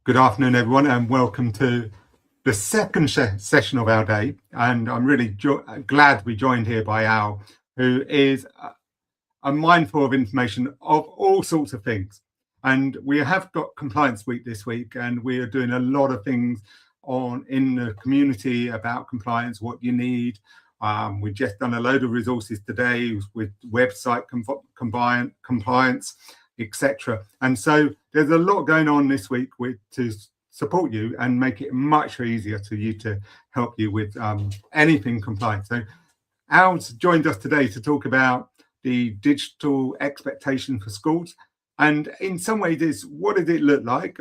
Good afternoon, everyone, and welcome to the second session of our day. And I'm really glad to be joined here by Al, who is mindful of information of all sorts of things. And we have got Compliance Week this week, and we are doing a lot of things in the community about compliance, what you need. We've just done a load of resources today with website compliance, etc. And so there's a lot going on this week to support you and make it much easier for you to help you with anything compliant. So Al's joined us today to talk about the digital expectation for schools. And in some ways, what does it look like?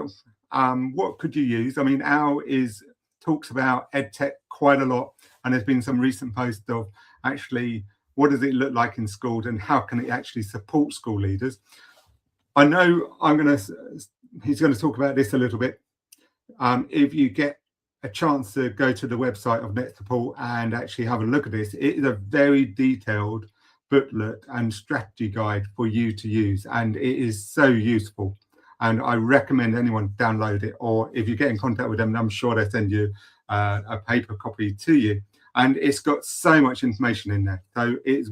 What could you use? I mean, Al talks about EdTech quite a lot, and there's been some recent posts of actually what does it look like in schools and how can it actually support school leaders. I know he's going to talk about this a little bit. If you get a chance to go to the website of Net Support and actually have a look at this, it is a very detailed booklet and strategy guide for you to use, and it is so useful. And I recommend anyone download it, or if you get in contact with them, I'm sure they'll send you a paper copy to you. And it's got so much information in there, so it's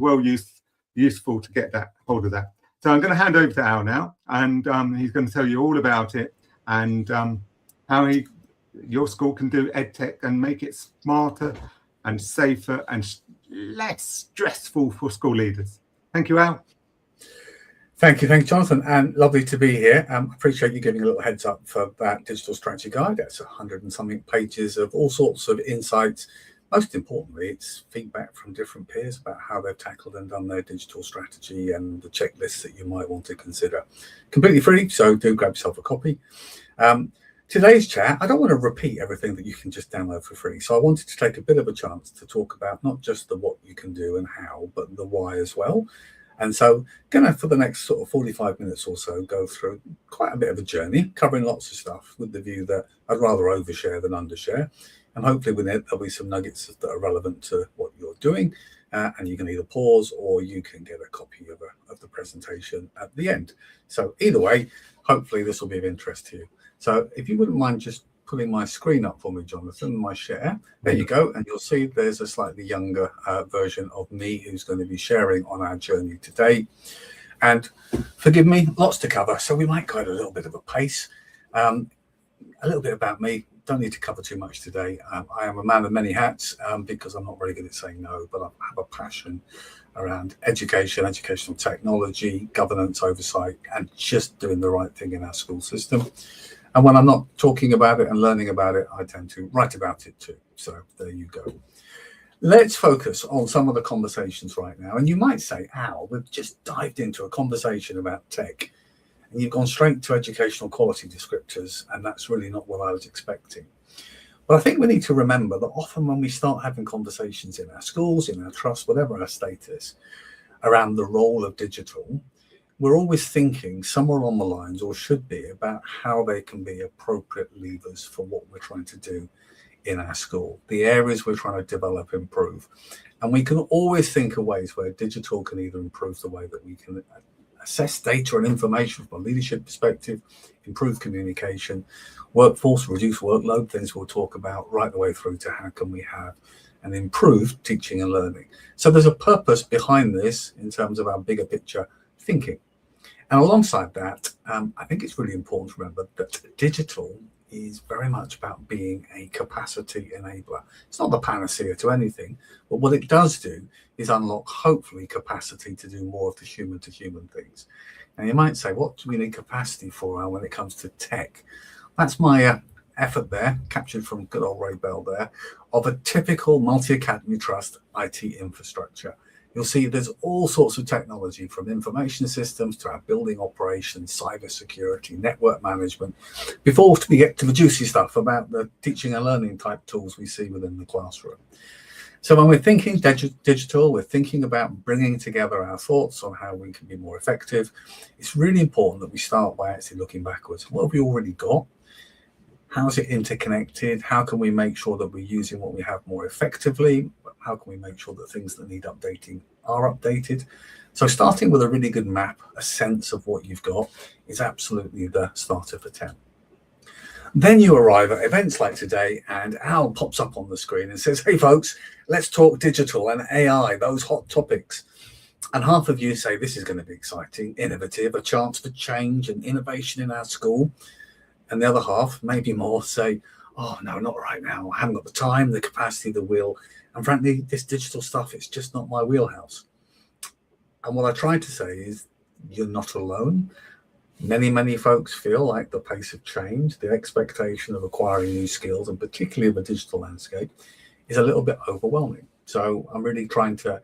useful to get hold of that. So I'm going to hand over to Al now, and he's going to tell you all about it and how your school can do EdTech and make it smarter and safer and less stressful for school leaders. Thank you, Al. Thank you, Jonathan, and lovely to be here. Appreciate you giving a little heads up for that digital strategy guide. That's 100 and something pages of all sorts of insights. Most importantly, it's feedback from different peers about how they've tackled and done their digital strategy and the checklists that you might want to consider. Completely free, so do grab yourself a copy. Today's chat, I don't want to repeat everything that you can just download for free. So I wanted to take a bit of a chance to talk about not just the what you can do and how, but the why as well. And so gonna, for the next sort of 45 minutes or so, go through quite a bit of a journey, covering lots of stuff with the view that I'd rather overshare than undershare. And hopefully with it, there'll be some nuggets that are relevant to what you're doing. And you can either pause or you can get a copy of the presentation at the end. So either way, hopefully this will be of interest to you. So if you wouldn't mind just pulling my screen up for me, Jonathan, my share. There you go. And you'll see there's a slightly younger version of me who's going to be sharing on our journey today. And forgive me, lots to cover. So we might go at a little bit of a pace. A little bit about me. Don't need to cover too much today. I am a man of many hats because I'm not very good at saying no, but I have a passion around education, educational technology, governance, oversight, and just doing the right thing in our school system. And when I'm not talking about it and learning about it, I tend to write about it too. So there you go. Let's focus on some of the conversations right now. And you might say, Al, we've just dived into a conversation about tech and you've gone straight to educational quality descriptors, and that's really not what I was expecting. But I think we need to remember that often when we start having conversations in our schools, in our trusts, whatever our status, around the role of digital, we're always thinking somewhere on the lines, or should be, about how they can be appropriate levers for what we're trying to do in our school, the areas we're trying to develop, improve. And we can always think of ways where digital can either improve the way that we can assess data and information from a leadership perspective, improve communication, workforce, reduce workload, things we'll talk about, right the way through to how can we have an improved teaching and learning. So there's a purpose behind this in terms of our bigger picture thinking. And alongside that, I think it's really important to remember that digital is very much about being a capacity enabler. It's not the panacea to anything, but what it does do is unlock, hopefully, capacity to do more of the human-to-human things. Now, you might say, what do we need capacity for when it comes to tech? That's my effort there, captured from good old Ray Bell there, of a typical multi-academy trust IT infrastructure. You'll see there's all sorts of technology, from information systems to our building operations, cyber security, network management, before we get to the juicy stuff about the teaching and learning type tools we see within the classroom. So when we're thinking digital, we're thinking about bringing together our thoughts on how we can be more effective. It's really important that we start by actually looking backwards. What have we already got? How is it interconnected? How can we make sure that we're using what we have more effectively? How can we make sure that things that need updating are updated? So starting with a really good map, a sense of what you've got, is absolutely the starter for 10. Then you arrive at events like today and Al pops up on the screen and says, hey folks, let's talk digital and AI, those hot topics. And half of you say this is going to be exciting, innovative, a chance for change and innovation in our school. And the other half, maybe more, say, oh no, not right now. I haven't got the time, the capacity, the will. And frankly, this digital stuff, it's just not my wheelhouse. And what I try to say is you're not alone. Many folks feel like the pace of change, the expectation of acquiring new skills, and particularly of a digital landscape, is a little bit overwhelming. So I'm really trying to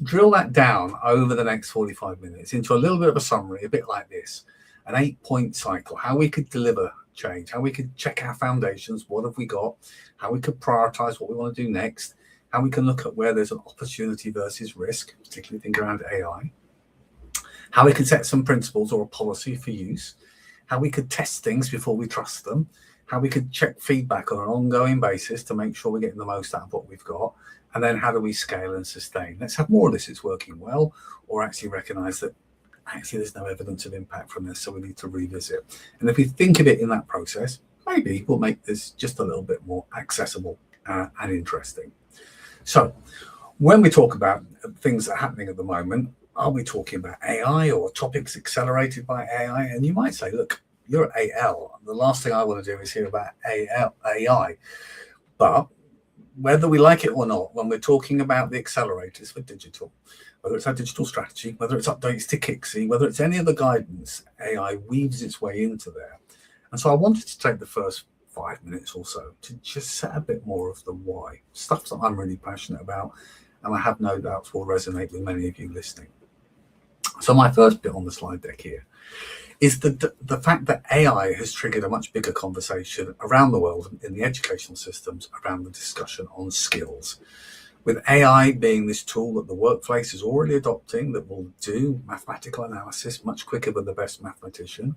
drill that down over the next 45 minutes into a little bit of a summary, a bit like this, an 8-point cycle, how we could deliver change, how we could check our foundations, what have we got, how we could prioritize what we want to do next, how we can look at where there's an opportunity versus risk, particularly think around AI, how we could set some principles or a policy for use, how we could test things before we trust them, how we could check feedback on an ongoing basis to make sure we're getting the most out of what we've got, and then how do we scale and sustain. Let's have more of this, it's working well, or actually recognize that actually there's no evidence of impact from this, so we need to revisit. And if we think of it in that process, maybe we'll make this just a little bit more accessible and interesting. So when we talk about things that are happening at the moment, are we talking about AI or topics accelerated by AI? And you might say, look, you're at AL. The last thing I want to do is hear about AI. But whether we like it or not, when we're talking about the accelerators for digital, whether it's our digital strategy, whether it's updates to Kingsley, whether it's any other guidance, AI weaves its way into there. And so I wanted to take the first 5 minutes or so to just set a bit more of the why, stuff that I'm really passionate about, and I have no doubts will resonate with many of you listening. So my first bit on the slide deck here is the fact that AI has triggered a much bigger conversation around the world in the educational systems around the discussion on skills. With AI being this tool that the workplace is already adopting that will do mathematical analysis much quicker than the best mathematician,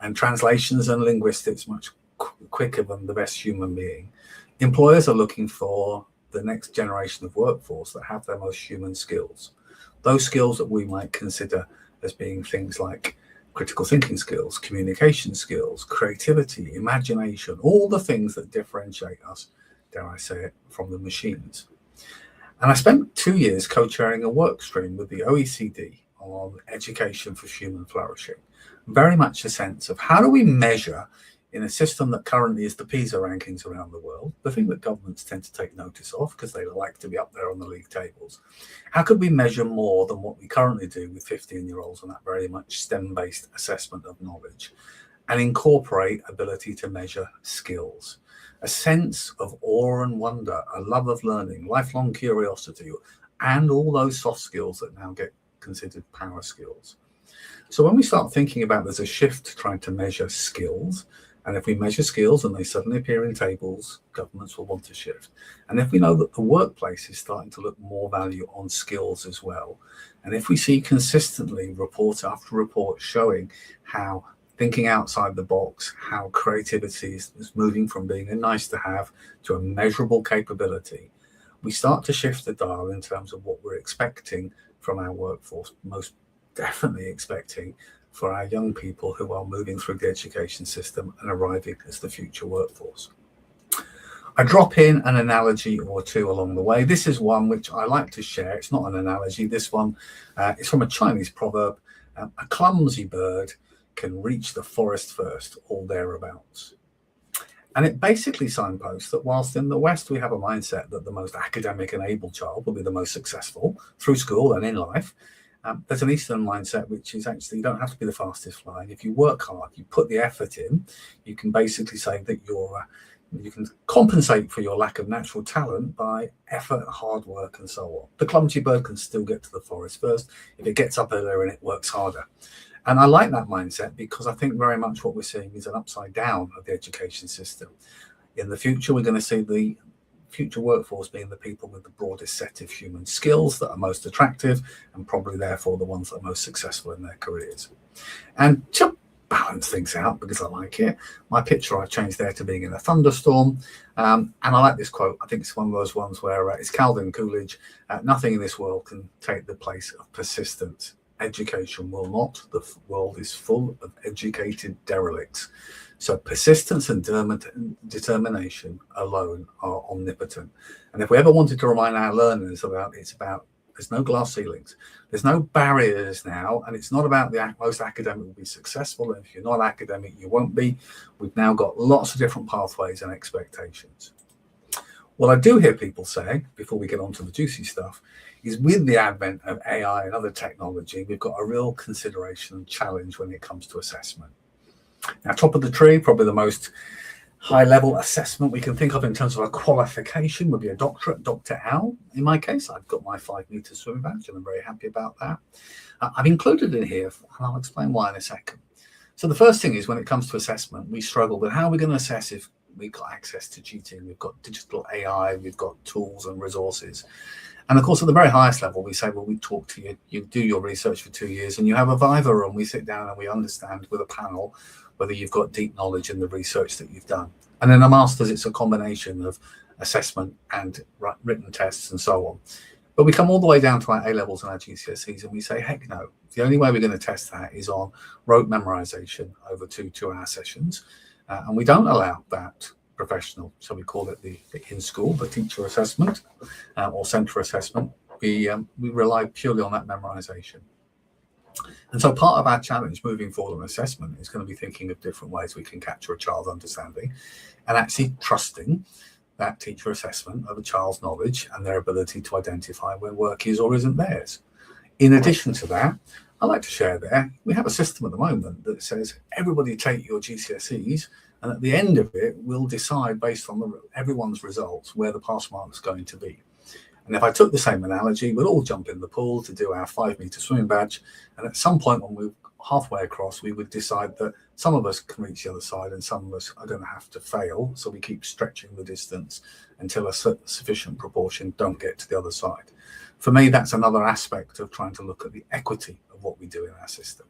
and translations and linguistics much quicker than the best human being, employers are looking for the next generation of workforce that have their most human skills. Those skills that we might consider as being things like critical thinking skills, communication skills, creativity, imagination, all the things that differentiate us, dare I say it, from the machines. And I spent 2 years co-chairing a work stream with the OECD on education for human flourishing. Very much a sense of how do we measure in a system that currently is the PISA rankings around the world, the thing that governments tend to take notice of because they like to be up there on the league tables. How could we measure more than what we currently do with 15-year-olds on that very much STEM-based assessment of knowledge, and incorporate ability to measure skills, a sense of awe and wonder, a love of learning, lifelong curiosity, and all those soft skills that now get considered power skills. So when we start thinking about there's a shift to trying to measure skills, and if we measure skills and they suddenly appear in tables, governments will want to shift. And if we know that the workplace is starting to look more value on skills as well, and if we see consistently report after report showing how thinking outside the box, how creativity is moving from being a nice to have to a measurable capability, we start to shift the dial in terms of what we're expecting from our workforce, most definitely expecting for our young people who are moving through the education system and arriving as the future workforce. I drop in an analogy or two along the way. This is one which I like to share. It's not an analogy. This one is from a Chinese proverb. A clumsy bird can reach the forest first, or thereabouts. And it basically signposts that whilst in the West we have a mindset that the most academic and able child will be the most successful through school and in life, there's an Eastern mindset which is actually you don't have to be the fastest flying. If you work hard, you put the effort in, you can basically say that you can compensate for your lack of natural talent by effort, hard work, and so on. The clumsy bird can still get to the forest first if it gets up earlier and it works harder. And I like that mindset because I think very much what we're seeing is an upside down of the education system. In the future, we're going to see the future workforce being the people with the broadest set of human skills that are most attractive and probably therefore the ones that are most successful in their careers. And to balance things out, because I like it, my picture I changed there to being in a thunderstorm. And I like this quote. I think it's one of those ones where it's Calvin Coolidge, nothing in this world can take the place of persistence. education will not. The world is full of educated derelicts. So persistence and determination alone are omnipotent. And if we ever wanted to remind our learners about there's no glass ceilings, there's no barriers now, and it's not about the most academic will be successful, and if you're not academic, you won't be. We've now got lots of different pathways and expectations. What I do hear people say, before we get on to the juicy stuff, is with the advent of AI and other technology, we've got a real consideration and challenge when it comes to assessment. Now, top of the tree, probably the most high-level assessment we can think of in terms of a qualification would be a doctorate, Dr. Al. In my case, I've got my 5-meter swim badge, and I'm very happy about that. I've included it here, and I'll explain why in a second. So the first thing is, when it comes to assessment, we struggle with how we're going to assess if we've got access to cheating, we've got digital AI, we've got tools and resources. And of course, at the very highest level, we say, well, we talk to you, you do your research for 2 years, and you have a viva room. We sit down and we understand with a panel whether you've got deep knowledge in the research that you've done. And then a master's, it's a combination of assessment and written tests and so on. But we come all the way down to our A-levels and our GCSEs, and we say, heck no. The only way we're going to test that is on rote memorization over 2 2-hour sessions. And we don't allow that professional, so we call it the in-school, the teacher assessment or centre assessment. We rely purely on that memorization. And so part of our challenge moving forward on assessment is going to be thinking of different ways we can capture a child's understanding and actually trusting that teacher assessment of a child's knowledge and their ability to identify when work is or isn't theirs. In addition to that, I'd like to share there, we have a system at the moment that says everybody take your GCSEs, and at the end of it, we'll decide based on everyone's results where the pass mark is going to be. And if I took the same analogy, we'll all jump in the pool to do our 5-meter swimming badge. And at some point when we're halfway across, we would decide that some of us can reach the other side and some of us are going to have to fail. So we keep stretching the distance until a sufficient proportion don't get to the other side. For me, that's another aspect of trying to look at the equity of what we do in our system.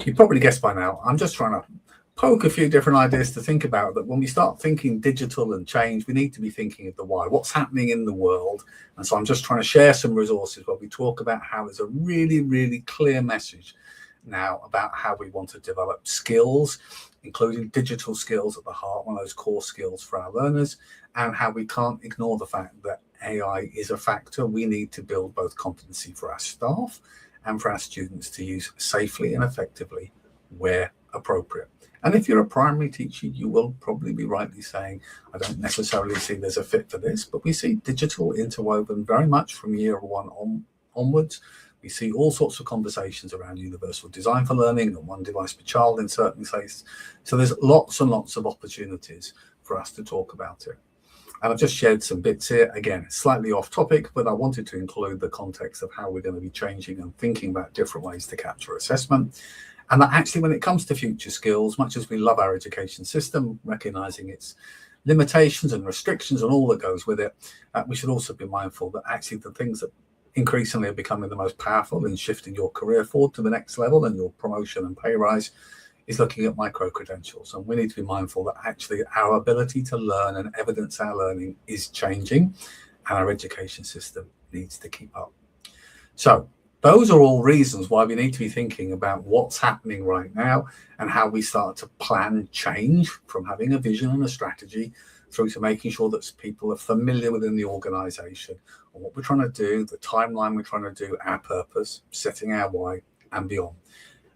You probably guessed by now, I'm just trying to poke a few different ideas to think about, that when we start thinking digital and change, we need to be thinking of the why, what's happening in the world. And so I'm just trying to share some resources where we talk about how there's a really, really clear message now about how we want to develop skills, including digital skills at the heart, one of those core skills for our learners, and how we can't ignore the fact that AI is a factor. We need to build both competency for our staff and for our students to use safely and effectively where appropriate. And if you're a primary teacher, you will probably be rightly saying, I don't necessarily see there's a fit for this, but we see digital interwoven very much from year 1 onwards. We see all sorts of conversations around universal design for learning and one device per child in certain places. So there's lots and lots of opportunities for us to talk about it. And I've just shared some bits here, again, slightly off topic, but I wanted to include the context of how we're going to be changing and thinking about different ways to capture assessment. And that actually, when it comes to future skills, much as we love our education system, recognizing its limitations and restrictions and all that goes with it, we should also be mindful that actually the things that increasingly are becoming the most powerful in shifting your career forward to the next level and your promotion and pay rise is looking at micro-credentials. And we need to be mindful that actually our ability to learn and evidence our learning is changing, and our education system needs to keep up. So those are all reasons why we need to be thinking about what's happening right now and how we start to plan change from having a vision and a strategy through to making sure that people are familiar within the organization on what we're trying to do, the timeline we're trying to do, our purpose, setting our why and beyond.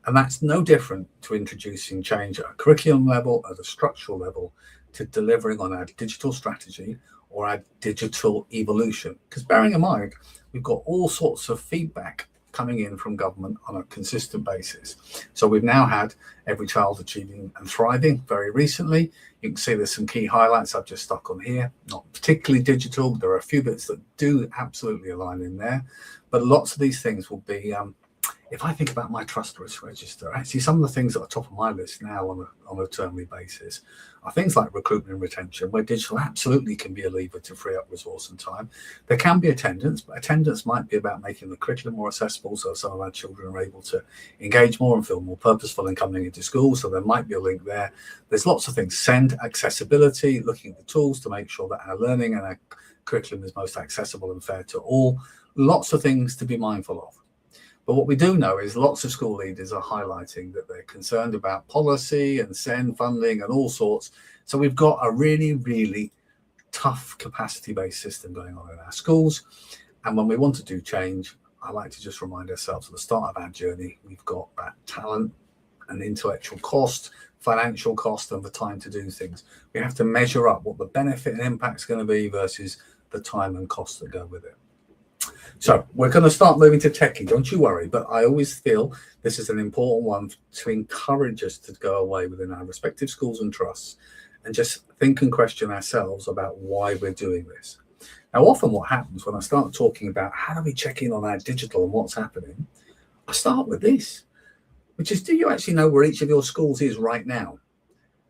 And that's no different to introducing change at a curriculum level, at a structural level, to delivering on our digital strategy or our digital evolution. Because bearing in mind, we've got all sorts of feedback coming in from government on a consistent basis. So we've now had Every Child Achieving and Thriving very recently. You can see there's some key highlights I've just stuck on here, not particularly digital. There are a few bits that do absolutely align in there, but lots of these things will be, if I think about my trust risk register, actually some of the things that are top of my list now on a termly basis are things like recruitment and retention, where digital absolutely can be a lever to free up resource and time. There can be attendance, but attendance might be about making the curriculum more accessible so some of our children are able to engage more and feel more purposeful in coming into school. So there might be a link there. There's lots of things. Send accessibility, looking at the tools to make sure that our learning and our curriculum is most accessible and fair to all. Lots of things to be mindful of. But what we do know is lots of school leaders are highlighting that they're concerned about policy and SEND funding and all sorts. So we've got a really, really tough capacity-based system going on in our schools. And when we want to do change, I like to just remind ourselves at the start of our journey, we've got that talent and intellectual cost, financial cost, and the time to do things. We have to measure up what the benefit and impact is going to be versus the time and cost that go with it. So we're going to start moving to techie, don't you worry, but I always feel this is an important one to encourage us to go away within our respective schools and trusts and just think and question ourselves about why we're doing this. Now, often what happens when I start talking about how do we check in on our digital and what's happening, I start with this, which is, do you actually know where each of your schools is right now?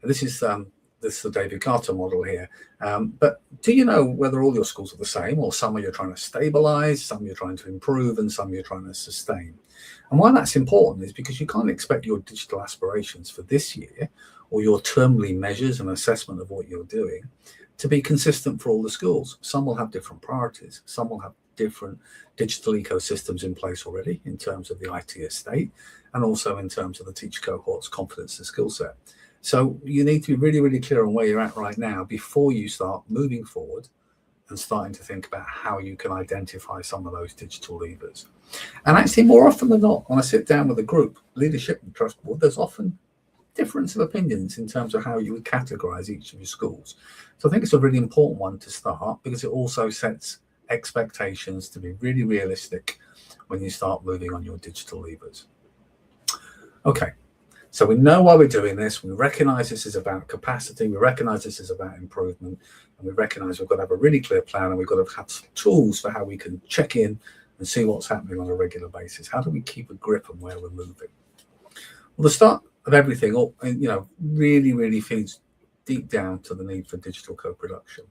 And this is the David Carter model here. But do you know whether all your schools are the same, or some you're trying to stabilize, some you're trying to improve, and some you're trying to sustain? And why that's important is because you can't expect your digital aspirations for this year or your termly measures and assessment of what you're doing to be consistent for all the schools. Some will have different priorities. Some will have different digital ecosystems in place already in terms of the IT estate and also in terms of the teacher cohort's confidence and skill set. So you need to be really, really clear on where you're at right now before you start moving forward and starting to think about how you can identify some of those digital levers. And actually, more often than not, when I sit down with a group, leadership and trust board, there's often difference of opinions in terms of how you would categorize each of your schools. So I think it's a really important one to start because it also sets expectations to be really realistic when you start moving on your digital levers. Okay, so we know why we're doing this. We recognize this is about capacity. We recognize this is about improvement. And we recognize we've got to have a really clear plan and we've got to have some tools for how we can check in and see what's happening on a regular basis. How do we keep a grip on where we're moving? Well, the start of everything, really, really feeds deep down to the need for digital co-production.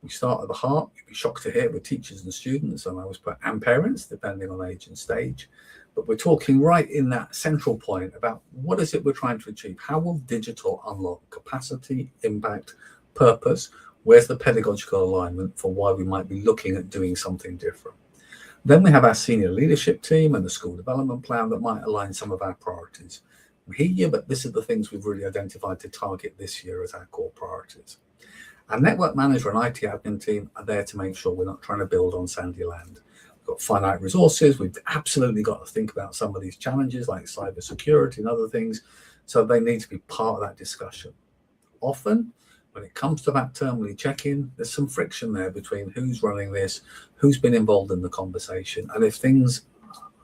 We start at the heart. You'd be shocked to hear with teachers and students, and I always put and parents, depending on age and stage. But we're talking right in that central point about what is it we're trying to achieve? How will digital unlock capacity, impact, purpose? Where's the pedagogical alignment for why we might be looking at doing something different? Then we have our senior leadership team and the school development plan that might align some of our priorities. We hear you, but this is the things we've really identified to target this year as our core priorities. Our network manager and IT admin team are there to make sure we're not trying to build on sandy land. We've got finite resources. We've absolutely got to think about some of these challenges like cybersecurity and other things. So they need to be part of that discussion. Often, when it comes to that termly check-in, there's some friction there between who's running this, who's been involved in the conversation. And if things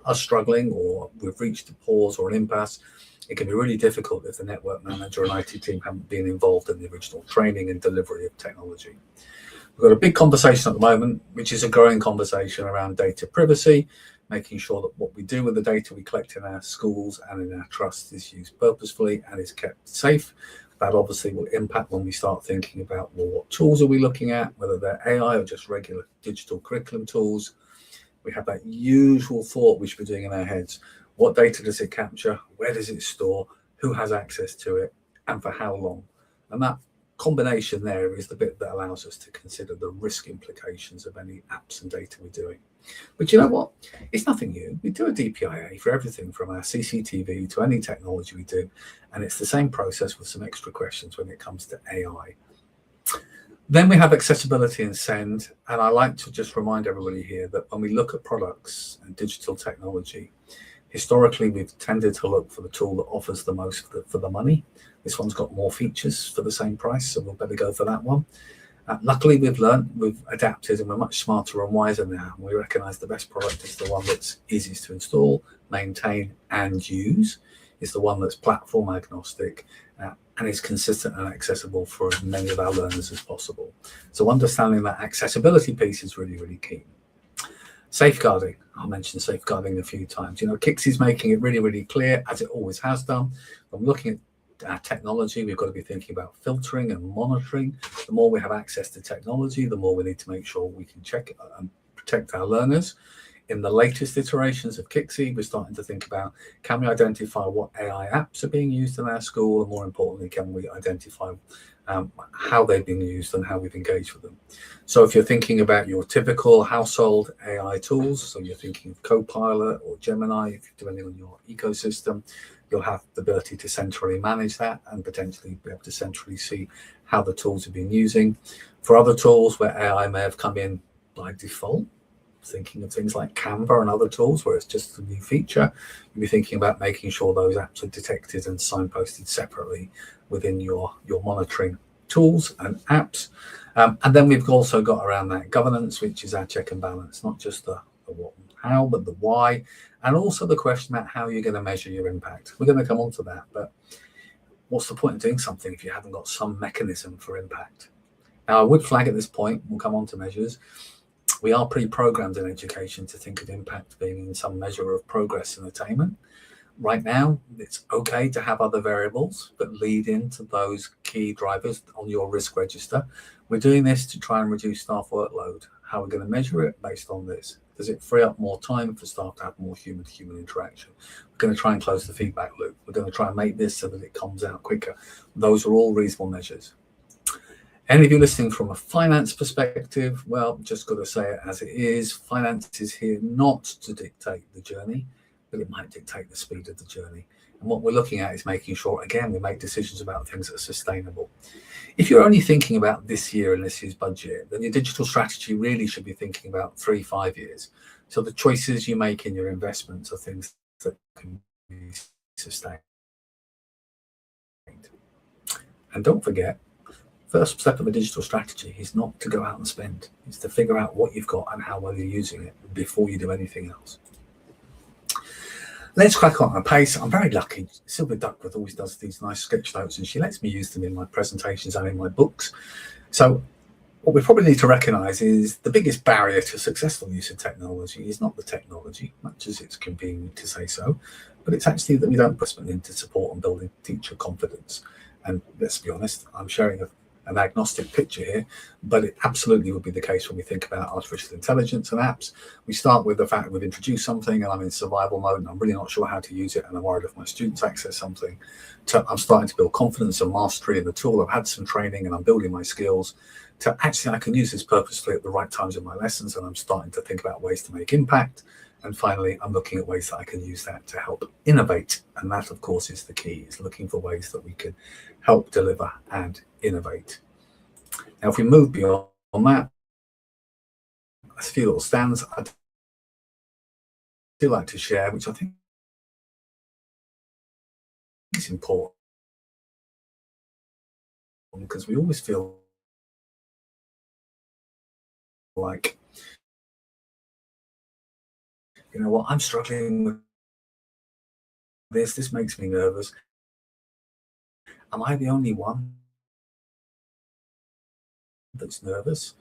are struggling or we've reached a pause or an impasse, it can be really difficult if the network manager and IT team haven't been involved in the original training and delivery of technology. We've got a big conversation at the moment, which is a growing conversation around data privacy, making sure that what we do with the data we collect in our schools and in our trusts is used purposefully and is kept safe. That obviously will impact when we start thinking about, well, what tools are we looking at, whether they're AI or just regular digital curriculum tools. We have that usual thought we should be doing in our heads. What data does it capture? Where does it store? Who has access to it? And for how long? And that combination there is the bit that allows us to consider the risk implications of any apps and data we're doing. But you know what? It's nothing new. We do a DPIA for everything from our CCTV to any technology we do. And it's the same process with some extra questions when it comes to AI. Then we have accessibility and SEND. And I like to just remind everybody here that when we look at products and digital technology, historically, we've tended to look for the tool that offers the most for the money. This one's got more features for the same price, so we'll better go for that one. Luckily, we've learned, we've adapted, and we're much smarter and wiser now. We recognize the best product is the one that's easiest to install, maintain, and use. It's the one that's platform agnostic and is consistent and accessible for as many of our learners as possible. So understanding that accessibility piece is really, really key. Safeguarding. I'll mention safeguarding a few times. Kingsley's making it really, really clear, as it always has done. When looking at our technology, we've got to be thinking about filtering and monitoring. The more we have access to technology, the more we need to make sure we can check and protect our learners. In the latest iterations of Kingsley, we're starting to think about, can we identify what AI apps are being used in our school? And more importantly, can we identify how they've been used and how we've engaged with them? So if you're thinking about your typical household AI tools, so you're thinking of Copilot or Gemini, if you're doing it on your ecosystem, you'll have the ability to centrally manage that and potentially be able to centrally see how the tools have been using. For other tools where AI may have come in by default, thinking of things like Canva and other tools where it's just a new feature, you'll be thinking about making sure those apps are detected and signposted separately within your monitoring tools and apps. And then we've also got around that governance, which is our check and balance, not just the what and how, but the why, and also the question about how you're going to measure your impact. We're going to come on to that, but what's the point of doing something if you haven't got some mechanism for impact? Now, I would flag at this point, we'll come on to measures, we are pre-programmed in education to think of impact being in some measure of progress and attainment. Right now, it's okay to have other variables that lead into those key drivers on your risk register. We're doing this to try and reduce staff workload. How are we going to measure it? Based on this. Does it free up more time for staff to have more human-to-human interaction? We're going to try and close the feedback loop. We're going to try and make this so that it comes out quicker. Those are all reasonable measures. Any of you listening from a finance perspective, well, just got to say it as it is. Finance is here not to dictate the journey, but it might dictate the speed of the journey. And what we're looking at is making sure, again, we make decisions about things that are sustainable. If you're only thinking about this year and this year's budget, then your digital strategy really should be thinking about 3-5 years. So the choices you make in your investments are things that can be sustained. And don't forget, first step of a digital strategy is not to go out and spend. It's to figure out what you've got and how well you're using it before you do anything else. Let's crack on at pace. I'm very lucky. Sylvia Duckworth always does these nice sketch notes and she lets me use them in my presentations and in my books. So what we probably need to recognise is the biggest barrier to successful use of technology is not the technology, much as it's convenient to say so, but it's actually that we don't put something into support and building teacher confidence. And let's be honest, I'm sharing an agnostic picture here, but it absolutely would be the case when we think about artificial intelligence and apps. We start with the fact that we've introduced something and I'm in survival mode and I'm really not sure how to use it and I'm worried if my students access something. I'm starting to build confidence and mastery in the tool. I've had some training and I'm building my skills to actually I can use this purposefully at the right times in my lessons and I'm starting to think about ways to make impact. And finally, I'm looking at ways that I can use that to help innovate. And that, of course, is the key, is looking for ways that we can help deliver and innovate. Now, if we move beyond that, there's a few little stands I do like to share, which I think is important because we always feel like, you know what, I'm struggling with this makes me nervous. Am I the only one that's nervous?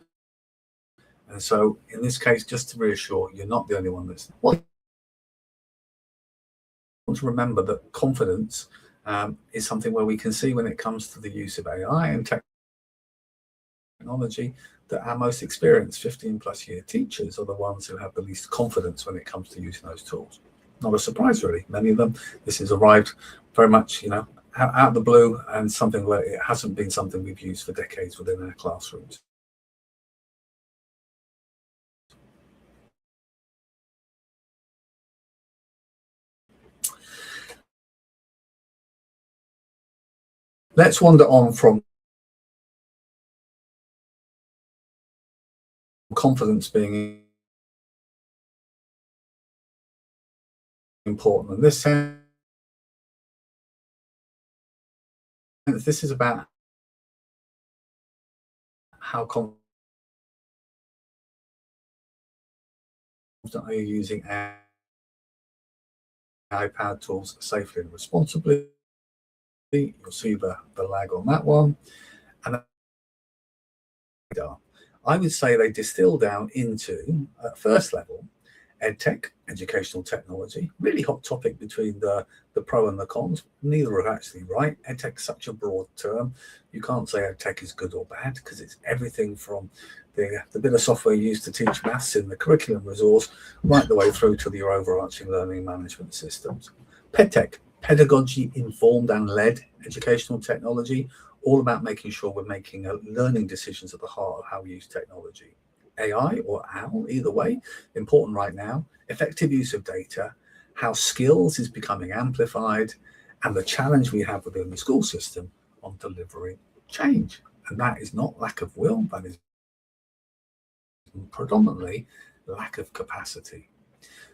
And so in this case, just to reassure, you're not the only one that's. Well, I want to remember that confidence is something where we can see when it comes to the use of AI and technology that our most experienced 15+ year teachers are the ones who have the least confidence when it comes to using those tools. Not a surprise, really. Many of them, this has arrived very much, you know, out of the blue and something where it hasn't been something we've used for decades within our classrooms. Let's wander on from confidence being important. In this sense, this is about how confident are you using AI-powered tools safely and responsibly. You'll see the lag on that one. And I would say they distill down into, at first level, EdTech educational technology. Really hot topic between the pro and the cons. Neither are actually right. EdTech is such a broad term. You can't say EdTech is good or bad because it's everything from the bit of software used to teach maths in the curriculum resource right the way through to your overarching learning management systems. PedTech, pedagogy informed and led educational technology, all about making sure we're making learning decisions at the heart of how we use technology. AI or OWL, either way, important right now. Effective use of data, how skills is becoming amplified, and the challenge we have within the school system on delivering change. And that is not lack of will, that is predominantly lack of capacity.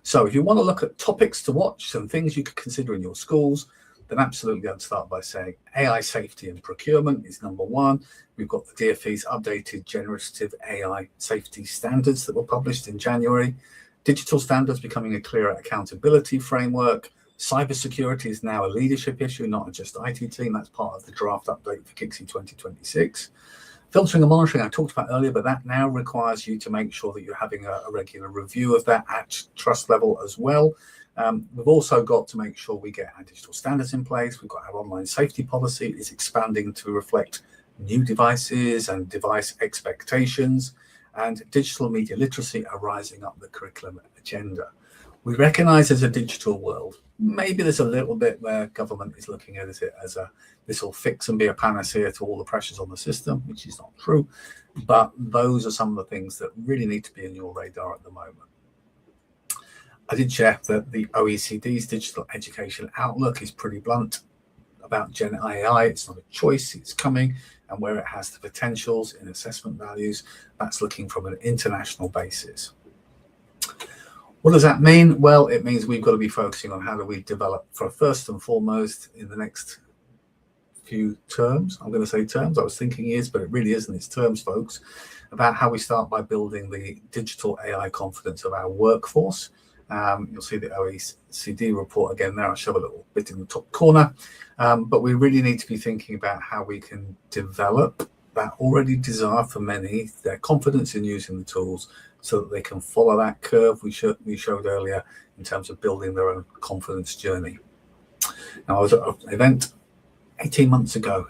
So if you want to look at topics to watch, some things you could consider in your schools, then absolutely I'd start by saying AI safety and procurement is number one. We've got the DfE's updated generative AI safety standards that were published in January. Digital standards becoming a clearer accountability framework. Cybersecurity is now a leadership issue, not just IT team. That's part of the draft update for Kingsley 2026. Filtering and monitoring, I talked about earlier, but that now requires you to make sure that you're having a regular review of that at trust level as well. We've also got to make sure we get our digital standards in place. We've got our online safety policy is expanding to reflect new devices and device expectations, and digital media literacy are rising up the curriculum agenda. We recognize as a digital world, maybe there's a little bit where government is looking at it as this will fix and be a panacea to all the pressures on the system, which is not true. But those are some of the things that really need to be in your radar at the moment. I did share that the OECD's digital education outlook is pretty blunt about Gen AI. It's not a choice, it's coming, and where it has the potentials in assessment values, that's looking from an international basis. What does that mean? Well, it means we've got to be focusing on how do we develop, for first and foremost, in the next few terms. I'm going to say terms. I was thinking years, but it really isn't. It's terms, folks, about how we start by building the digital AI confidence of our workforce. You'll see the OECD report again there. I'll show a little bit in the top corner. But we really need to be thinking about how we can develop that already desire for many, their confidence in using the tools, so that they can follow that curve we showed earlier in terms of building their own confidence journey. Now, I was at an event 18 months ago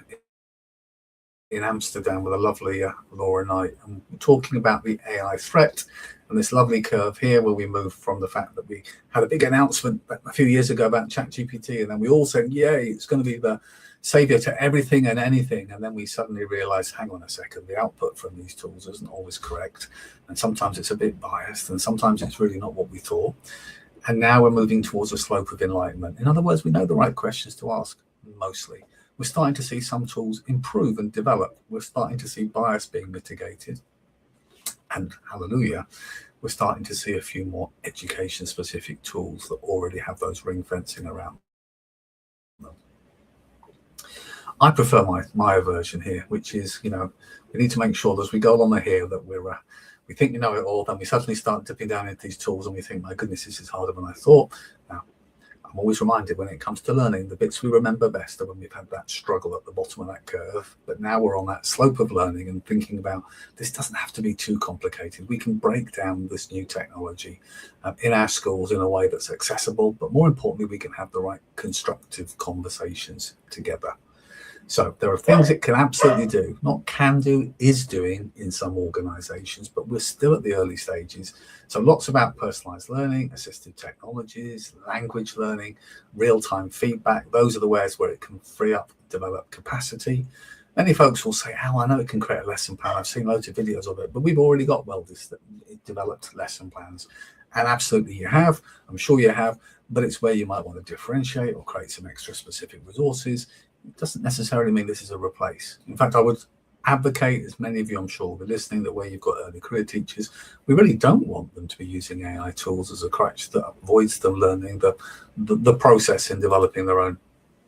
in Amsterdam with a lovely Laura Knight, and we're talking about the AI threat and this lovely curve here where we moved from the fact that we had a big announcement a few years ago about ChatGPT, and then we all said, yay, it's going to be the savior to everything and anything. And then we suddenly realized, hang on a second, the output from these tools isn't always correct. And sometimes it's a bit biased, and sometimes it's really not what we thought. And now we're moving towards a slope of enlightenment. In other words, we know the right questions to ask, mostly. We're starting to see some tools improve and develop. We're starting to see bias being mitigated. And hallelujah, we're starting to see a few more education-specific tools that already have those ring fencing around them. I prefer my version here, which is, we need to make sure that as we go along here that we think we know it all, then we suddenly start dipping down into these tools and we think, my goodness, this is harder than I thought. Now, I'm always reminded when it comes to learning, the bits we remember best are when we've had that struggle at the bottom of that curve. But now we're on that slope of learning and thinking about this doesn't have to be too complicated. We can break down this new technology in our schools in a way that's accessible, but more importantly, we can have the right constructive conversations together. So there are things it can absolutely do, not can do, is doing in some organizations, but we're still at the early stages. So lots about personalized learning, assistive technologies, language learning, real-time feedback. Those are the ways where it can free up, develop capacity. Many folks will say, I know it can create a lesson plan. I've seen loads of videos of it, but we've already got developed lesson plans. And absolutely you have, I'm sure you have, but it's where you might want to differentiate or create some extra specific resources. It doesn't necessarily mean this is a replace. In fact, I would advocate, as many of you I'm sure will be listening, that where you've got early career teachers, we really don't want them to be using AI tools as a crutch that avoids them learning the process in developing their own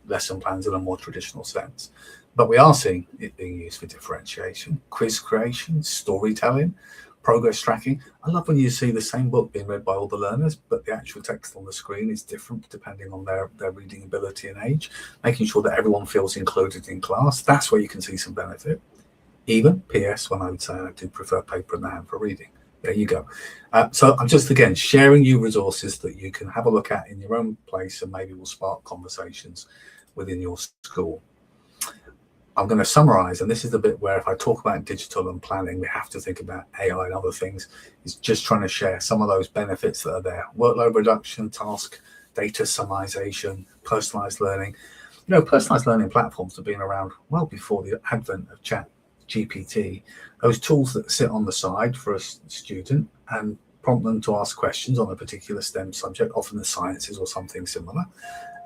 lesson plans in a more traditional sense. But we are seeing it being used for differentiation, quiz creation, storytelling, progress tracking. I love when you see the same book being read by all the learners, but the actual text on the screen is different depending on their reading ability and age, making sure that everyone feels included in class. That's where you can see some benefit. Even, PS, when I would say I do prefer paper in the hand for reading, There you go. So I'm just, again, sharing you resources that you can have a look at in your own place, and maybe will spark conversations within your school. I'm going to summarize, and this is the bit where if I talk about digital and planning, we have to think about AI and other things. It's just trying to share some of those benefits that are there. Workload reduction, task, data summarization, personalized learning. You know, personalized learning platforms have been around well before the advent of Chat GPT. Those tools that sit on the side for a student and prompt them to ask questions on a particular STEM subject, often the sciences or something similar.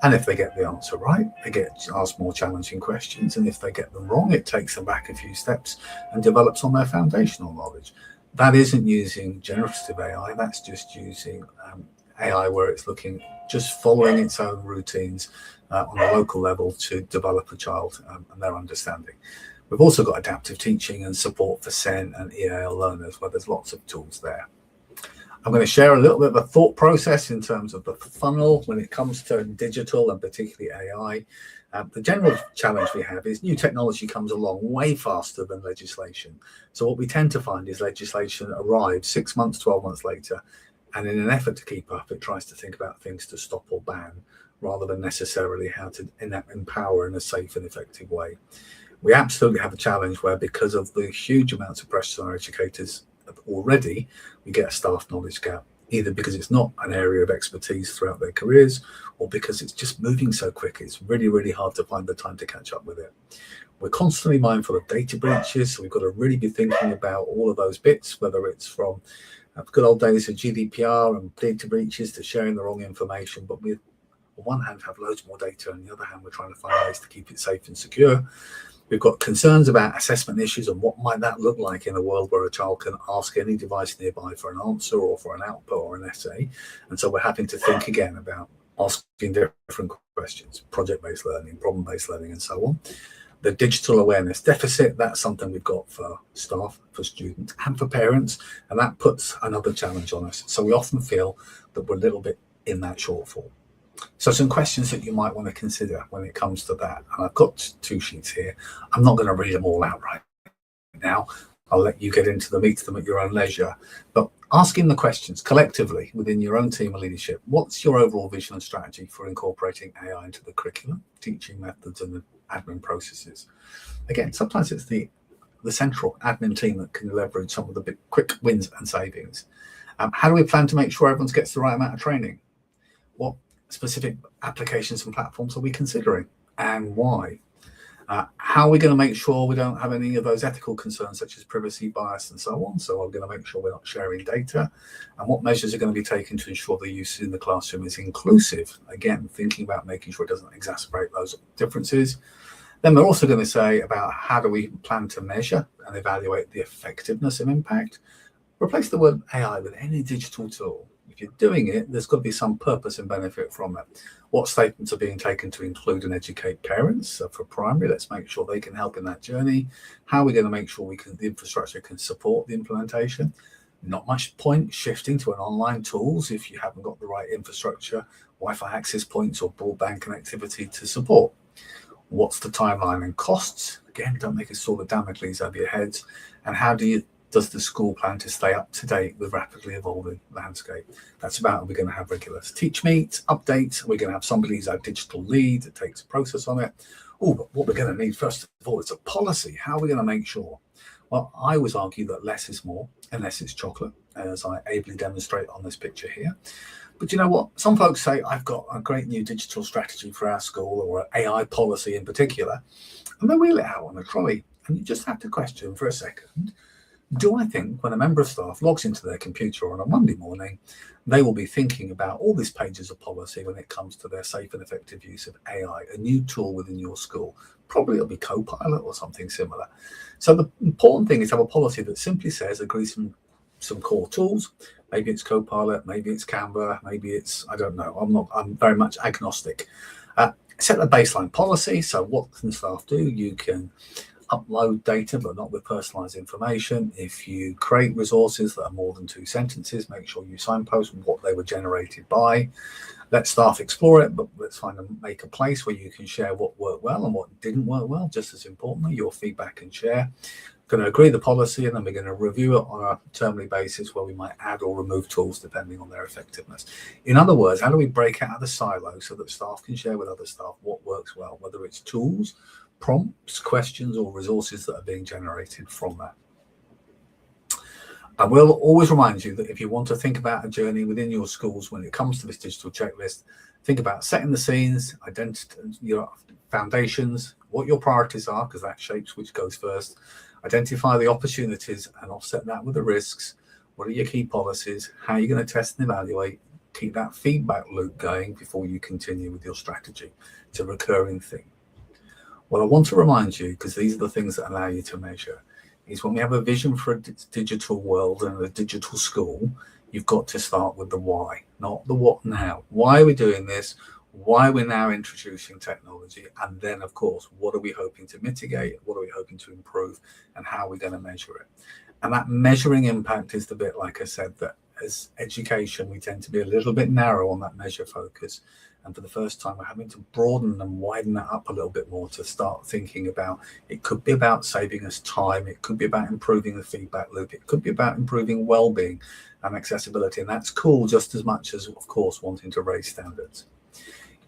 And if they get the answer right, they get asked more challenging questions. And if they get them wrong, it takes them back a few steps and develops on their foundational knowledge. That isn't using generative AI. That's just using AI where it's looking, just following its own routines on a local level to develop a child and their understanding. We've also got adaptive teaching and support for SEN and EAL learners, where there's lots of tools there. I'm going to share a little bit of a thought process in terms of the funnel when it comes to digital and particularly AI. The general challenge we have is new technology comes along way faster than legislation. So what we tend to find is legislation arrives 6 months, 12 months later, and in an effort to keep up, it tries to think about things to stop or ban, rather than necessarily how to empower in a safe and effective way. We absolutely have a challenge where, because of the huge amounts of pressure on our educators already, we get a staff knowledge gap, either because it's not an area of expertise throughout their careers, or because it's just moving so quick. It's really, really hard to find the time to catch up with it. We're constantly mindful of data breaches, so we've got to really be thinking about all of those bits, whether it's from good old days of GDPR and data breaches to sharing the wrong information. But we, on one hand, have loads more data, and on the other hand, we're trying to find ways to keep it safe and secure. We've got concerns about assessment issues and what might that look like in a world where a child can ask any device nearby for an answer or for an output or an essay. And so we're having to think again about asking different questions, project-based learning, problem-based learning, and so on. The digital awareness deficit, that's something we've got for staff, for students, and for parents, and that puts another challenge on us. So we often feel that we're a little bit in that shortfall. So some questions that you might want to consider when it comes to that. And I've got 2 sheets here. I'm not going to read them all out right now. I'll let you get into the meat of them at your own leisure. But asking the questions collectively within your own team of leadership, what's your overall vision and strategy for incorporating AI into the curriculum, teaching methods, and the admin processes? Again, sometimes it's the central admin team that can leverage some of the big quick wins and savings. How do we plan to make sure everyone gets the right amount of training? What specific applications and platforms are we considering, and why? How are we going to make sure we don't have any of those ethical concerns such as privacy, bias, and so on? So we're going to make sure we're not sharing data. And what measures are going to be taken to ensure the use in the classroom is inclusive? Again, thinking about making sure it doesn't exacerbate those differences. Then we're also going to say about how do we plan to measure and evaluate the effectiveness of impact. Replace the word AI with any digital tool. If you're doing it, there's got to be some purpose and benefit from it. What statements are being taken to include and educate parents? So for primary, let's make sure they can help in that journey. How are we going to make sure the infrastructure can support the implementation? Not much point shifting to an online tools if you haven't got the right infrastructure, Wi-Fi access points, or broadband connectivity to support. What's the timeline and costs? Again, don't make a sword of Damocles over your heads. And how does the school plan to stay up to date with rapidly evolving landscape? That's about, we're going to have regular teach meets, updates. We're going to have somebody who's our digital lead that takes a process on it. Oh, but what we're going to need first of all is a policy. How are we going to make sure? Well, I always argue that less is more, unless it's chocolate, as I ably demonstrate on this picture here. But you know what? Some folks say, I've got a great new digital strategy for our school, or an AI policy in particular, and they wheel it out on a trolley. And you just have to question for a second, do I think when a member of staff logs into their computer on a Monday morning, they will be thinking about all these pages of policy when it comes to their safe and effective use of AI, a new tool within your school? Probably it'll be Copilot or something similar. So the important thing is to have a policy that simply says, agrees some core tools. Maybe it's Copilot, maybe it's Canva, maybe it's, I don't know. I'm very much agnostic. Set a baseline policy. So what can staff do? You can upload data, but not with personalized information. If you create resources that are more than 2 sentences, make sure you signpost what they were generated by. Let staff explore it, but let's make a place where you can share what worked well and what didn't work well. Just as importantly, your feedback and share. Going to agree the policy, and then we're going to review it on a termly basis where we might add or remove tools depending on their effectiveness. In other words, how do we break out of the silo so that staff can share with other staff what works well, whether it's tools, prompts, questions, or resources that are being generated from that. I will always remind you that if you want to think about a journey within your schools when it comes to this digital checklist, think about setting the scenes, your foundations, what your priorities are, because that shapes which goes first. Identify the opportunities and offset that with the risks. What are your key policies? How are you going to test and evaluate? Keep that feedback loop going before you continue with your strategy. It's a recurring thing. What I want to remind you, because these are the things that allow you to measure, is when we have a vision for a digital world and a digital school, you've got to start with the why, not the what now. Why are we doing this? Why we're now introducing technology, and then of course what are we hoping to mitigate, what are we hoping to improve, and how are we going to measure it. And that measuring impact is the bit, like I said, that as education we tend to be a little bit narrow on that measure focus, and for the first time we're having to broaden and widen that up a little bit more to start thinking about, it could be about saving us time, it could be about improving the feedback loop, it could be about improving well-being and accessibility, and that's cool just as much as of course wanting to raise standards.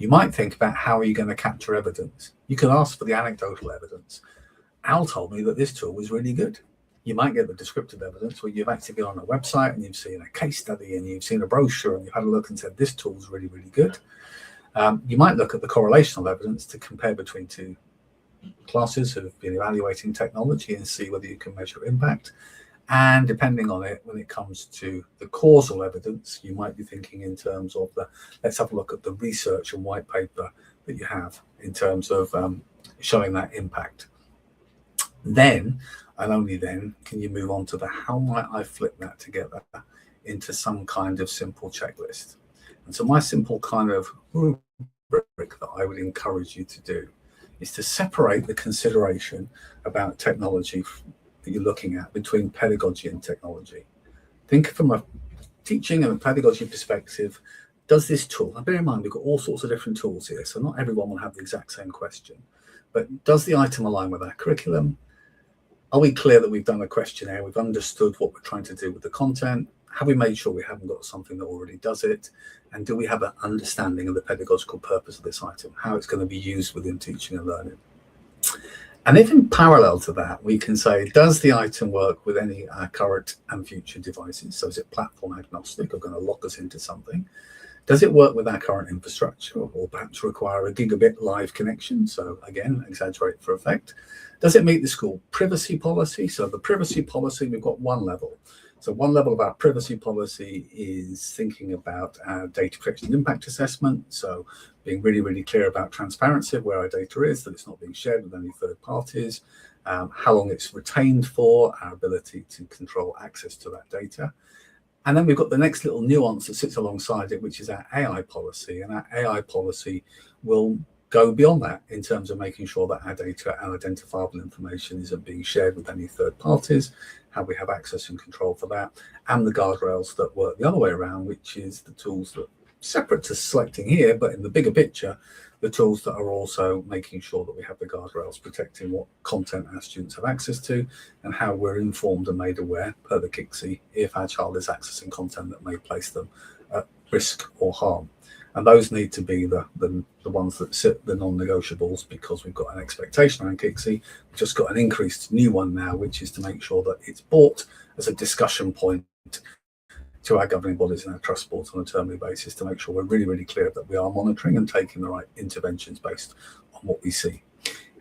You might think about how are you going to capture evidence. You can ask for the anecdotal evidence. Al told me that this tool was really good. You might get the descriptive evidence where you've actually been on a website and you've seen a case study and you've seen a brochure and you've had a look and said, this tool is really, really good. You might look at the correlational evidence to compare between two classes who have been evaluating technology and see whether you can measure impact. And depending on it, when it comes to the causal evidence, you might be thinking in terms of let's have a look at the research and white paper that you have in terms of showing that impact. Then, and only then, can you move on to the how might I flip that together into some kind of simple checklist. And so my simple kind of rubric that I would encourage you to do is to separate the consideration about technology that you're looking at between pedagogy and technology. Think from a teaching and a pedagogy perspective, does this tool, and bear in mind we've got all sorts of different tools here, so not everyone will have the exact same question, but does the item align with our curriculum? Are we clear that we've done a questionnaire, we've understood what we're trying to do with the content? Have we made sure we haven't got something that already does it? And do we have an understanding of the pedagogical purpose of this item, how it's going to be used within teaching and learning? And if in parallel to that, we can say, does the item work with any current and future devices? So is it platform agnostic or going to lock us into something? Does it work with our current infrastructure or perhaps require a gigabit live connection? So again, exaggerate for effect. Does it meet the school privacy policy? So the privacy policy, we've got one level. So one level of our privacy policy is thinking about our data protection and impact assessment. So being really, really clear about transparency of where our data is, that it's not being shared with any third parties, how long it's retained for, our ability to control access to that data. And then we've got the next little nuance that sits alongside it, which is our AI policy. And our AI policy will go beyond that in terms of making sure that our data and identifiable information isn't being shared with any third parties, how we have access and control for that, and the guardrails that work the other way around, which is the tools that separate to selecting here, but in the bigger picture, the tools that are also making sure that we have the guardrails protecting what content our students have access to and how we're informed and made aware per the Kingsley if our child is accessing content that may place them at risk or harm. And those need to be the ones that sit the non-negotiables, because we've got an expectation around Kingsley. We've just got an increased new one now, which is to make sure that it's brought as a discussion point to our governing bodies and our trust boards on a termly basis to make sure we're really, really clear that we are monitoring and taking the right interventions based on what we see.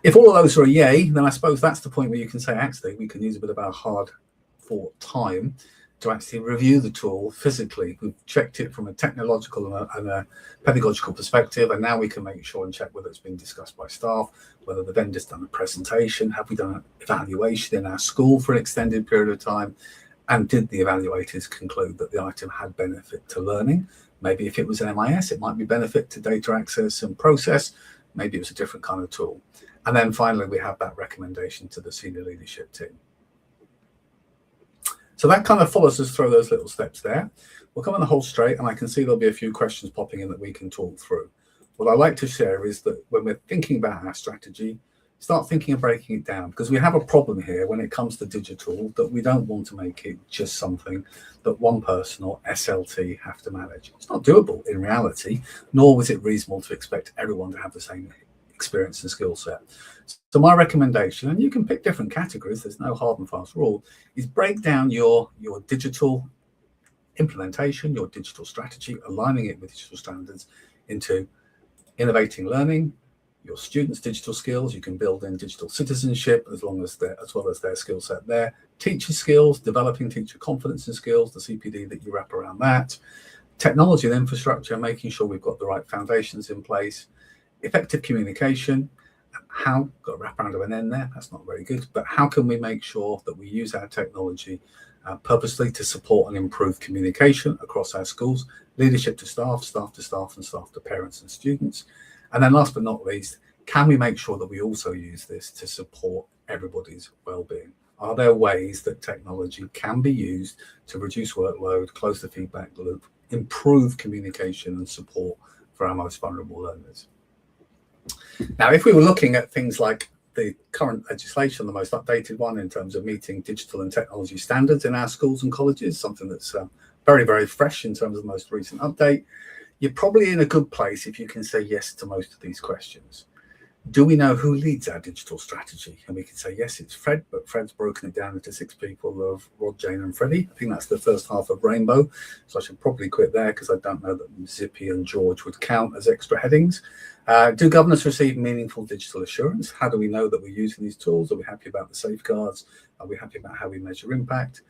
If all of those are a yay, then I suppose that's the point where you can say, actually, we can use a bit of our hard fought time to actually review the tool physically. We've checked it from a technological and a pedagogical perspective, and now we can make sure and check whether it's been discussed by staff, whether the vendor's done a presentation, have we done an evaluation in our school for an extended period of time, and did the evaluators conclude that the item had benefit to learning? Maybe if it was an MIS, it might be benefit to data access and process. Maybe it was a different kind of tool. And then finally, we have that recommendation to the senior leadership team. So that kind of follows us through those little steps there. We'll come on the whole straight, and I can see there'll be a few questions popping in that we can talk through. What I like to share is that when we're thinking about our strategy, start thinking of breaking it down, because we have a problem here when it comes to digital, that we don't want to make it just something that one person or SLT have to manage. It's not doable in reality, nor was it reasonable to expect everyone to have the same experience and skill set. So my recommendation, and you can pick different categories, there's no hard and fast rule, is break down your digital implementation, your digital strategy, aligning it with digital standards, into innovating learning, your students' digital skills. You can build in digital citizenship as well as their skill set there. Teacher skills, developing teacher confidence and skills, the CPD that you wrap around that. Technology and infrastructure, making sure we've got the right foundations in place. Effective communication, how, got to wrap around to an end there, that's not very good, but how can we make sure that we use our technology purposely to support and improve communication across our schools, leadership to staff, staff to staff, and staff to parents and students. And then last but not least, can we make sure that we also use this to support everybody's well-being? Are there ways that technology can be used to reduce workload, close the feedback loop, improve communication and support for our most vulnerable learners? Now, if we were looking at things like the current legislation, the most updated one in terms of meeting digital and technology standards in our schools and colleges, something that's very, very fresh in terms of the most recent update, you're probably in a good place if you can say yes to most of these questions. Do we know who leads our digital strategy? And we can say, yes, it's Fred, but Fred's broken it down into 6 people of Rod, Jane and Freddie. I think that's the first half of Rainbow. So I should probably quit there because I don't know that Zippy and George would count as extra headings. Do governors receive meaningful digital assurance? How do we know that we're using these tools? Are we happy about the safeguards? Are we happy about how we measure impact?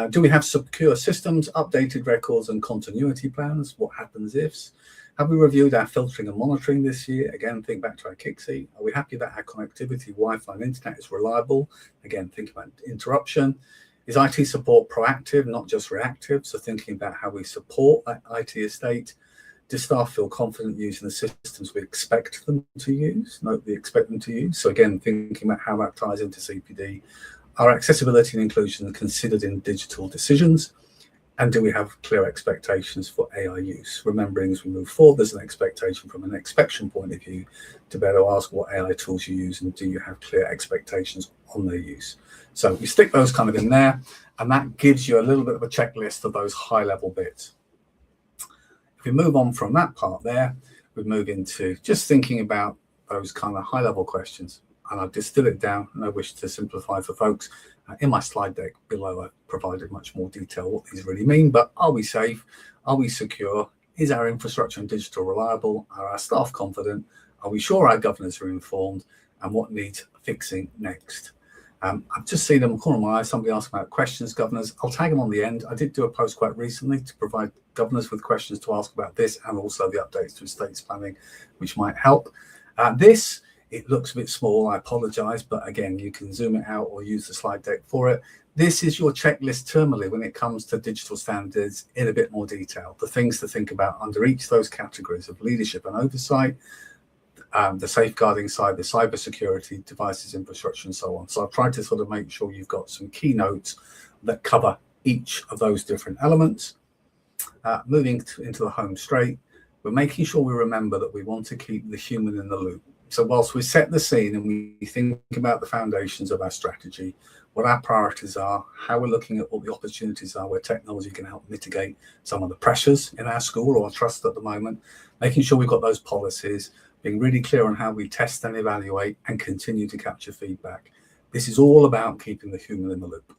Do we have secure systems, updated records and continuity plans? What happens ifs? Have we reviewed our filtering and monitoring this year? Again, think back to our Kingsley. Are we happy that our connectivity, Wi-Fi and internet is reliable? Again, think about interruption. Is IT support proactive, not just reactive? So thinking about how we support that IT estate. Do staff feel confident using the systems we expect them to use? Note we expect them to use. So again, thinking about how that ties into CPD. Are accessibility and inclusion considered in digital decisions? And do we have clear expectations for AI use? Remembering as we move forward, there's an expectation from an inspection point of view to be able to ask what AI tools you use and do you have clear expectations on their use? So we stick those kind of in there, and that gives you a little bit of a checklist of those high level bits. If we move on from that part there, we move into just thinking about those kind of high level questions. And I've distilled it down, and I wish to simplify for folks. In my slide deck below, I've provided much more detail what these really mean, but are we safe? Are we secure? Is our infrastructure and digital reliable? Are our staff confident? Are we sure our governors are informed? And what needs fixing next? I've just seen them corner of my eye, somebody asked about questions, governors. I'll tag them on the end. I did do a post quite recently to provide governors with questions to ask about this and also the updates to estates planning, which might help. It looks a bit small, I apologise, but again, you can zoom it out or use the slide deck for it. This is your checklist terminally when it comes to digital standards in a bit more detail. The things to think about under each of those categories of leadership and oversight, the safeguarding side, the cyber security, devices, infrastructure, and so on. So I've tried to sort of make sure you've got some keynotes that cover each of those different elements. Moving into the home straight, we're making sure we remember that we want to keep the human in the loop. So whilst we set the scene and we think about the foundations of our strategy, what our priorities are, how we're looking at what the opportunities are where technology can help mitigate some of the pressures in our school or trust at the moment, making sure we've got those policies, being really clear on how we test and evaluate and continue to capture feedback. This is all about keeping the human in the loop.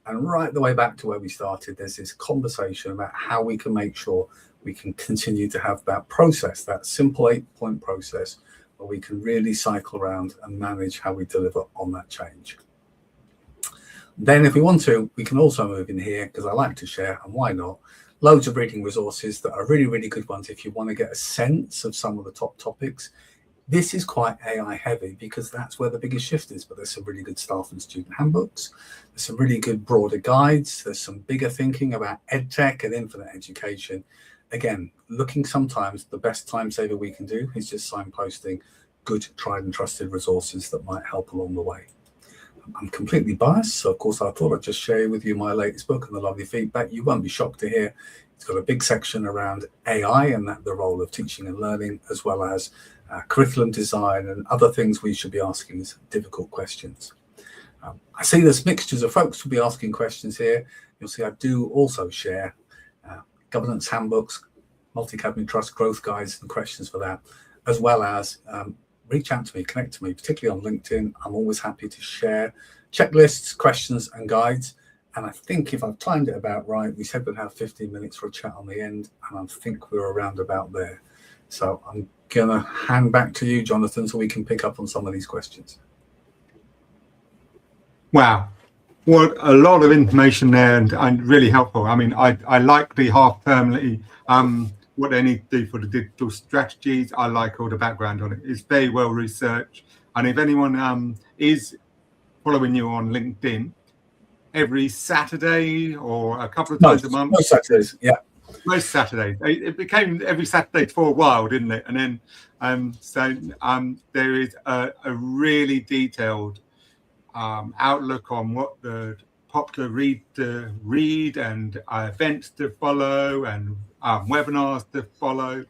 And right the way back to where we started, there's this conversation about how we can make sure we can continue to have that process, that simple 8-point process, where we can really cycle around and manage how we deliver on that change. Then if we want to, we can also move in here, because I like to share, and why not, loads of reading resources that are really, really good ones if you want to get a sense of some of the top topics. This is quite AI heavy because that's where the biggest shift is, but there's some really good staff and student handbooks. There's some really good broader guides. There's some bigger thinking about EdTech and infinite education. Again, looking sometimes the best time saver we can do is just signposting good, tried and trusted resources that might help along the way. I'm completely biased, so of course I thought I'd just share with you my latest book and the lovely feedback. You won't be shocked to hear it's got a big section around AI and the role of teaching and learning, as well as curriculum design, and other things we should be asking is difficult questions. I see there's mixtures of folks who will be asking questions here. You'll see I do also share governance handbooks, multi-academy trust growth guides and questions for that, as well as reach out to me, connect to me, particularly on LinkedIn. I'm always happy to share checklists, questions and guides. And I think if I've timed it about right, we said we'd have 15 minutes for a chat on the end, and I think we're around about there. So I'm going to hand back to you, Jonathan, so we can pick up on some of these questions. Wow, what a lot of information there, and really helpful. I mean, I like the half-termly, what they need to do for the digital strategies. I like all the background on it. It's very well researched. And if anyone is following you on LinkedIn, every Saturday or a couple of times a month. Most Saturdays, yeah. Most Saturdays. It became every Saturday for a while, didn't it? And then there is a really detailed outlook on what the popular read and events to follow and webinars to follow.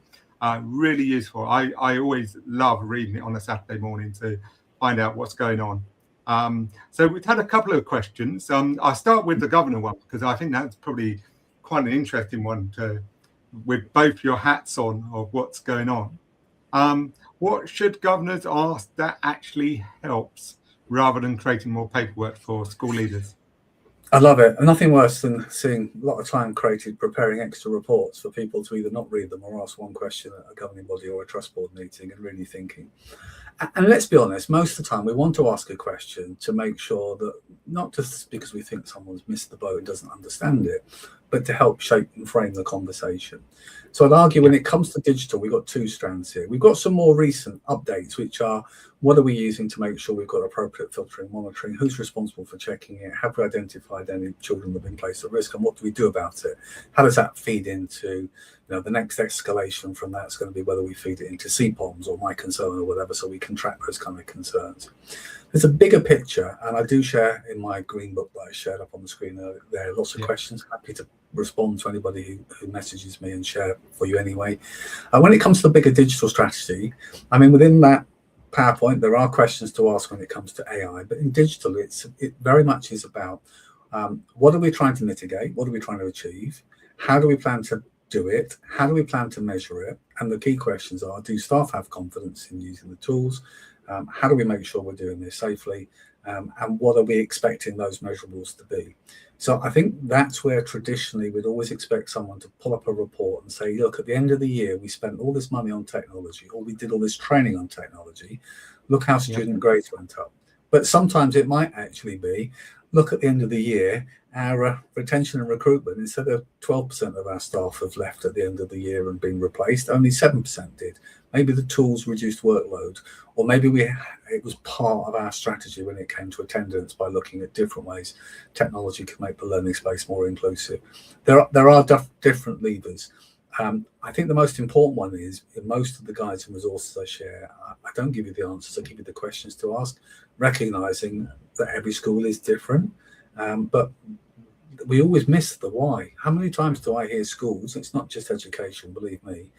Really useful. I always love reading it on a Saturday morning to find out what's going on. So we've had a couple of questions. I'll start with the governor one, because I think that's probably quite an interesting one with both your hats on of what's going on. What should governors ask that actually helps, rather than creating more paperwork for school leaders? I love it. And nothing worse than seeing a lot of time created preparing extra reports for people to either not read them or ask one question at a governing body or a trust board meeting and really thinking. And let's be honest, most of the time we want to ask a question to make sure that, not just because we think someone's missed the boat and doesn't understand it, but to help shape and frame the conversation. So I'd argue when it comes to digital, we've got two strands here. We've got some more recent updates, which are, what are we using to make sure we've got appropriate filtering, monitoring? Who's responsible for checking it? Have we identified any children that have been placed at risk? And what do we do about it? How does that feed into, the next escalation from that's going to be whether we feed it into CPOMs or My Concern or whatever, so we can track those kind of concerns. There's a bigger picture, and I do share in my green book that I shared up on the screen there are lots of questions. Happy to respond to anybody who messages me and share for you anyway. When it comes to the bigger digital strategy, I mean, within that PowerPoint, there are questions to ask when it comes to AI, but in digital, it very much is about what are we trying to mitigate? What are we trying to achieve? How do we plan to do it? How do we plan to measure it? And the key questions are, do staff have confidence in using the tools? How do we make sure we're doing this safely? And what are we expecting those measurables to be? So I think that's where traditionally we'd always expect someone to pull up a report and say, look, at the end of the year, we spent all this money on technology, or we did all this training on technology. Look how student grades went up. But sometimes it might actually be, look, at the end of the year, our retention and recruitment, instead of 12% of our staff have left at the end of the year and been replaced, only 7% did. Maybe the tools reduced workload, or maybe it was part of our strategy when it came to attendance by looking at different ways technology can make the learning space more inclusive. There are different levers. I think the most important one is, in most of the guides and resources I share, I don't give you the answers, I give you the questions to ask, recognizing that every school is different, but we always miss the why. How many times do I hear schools, it's not just education, believe me,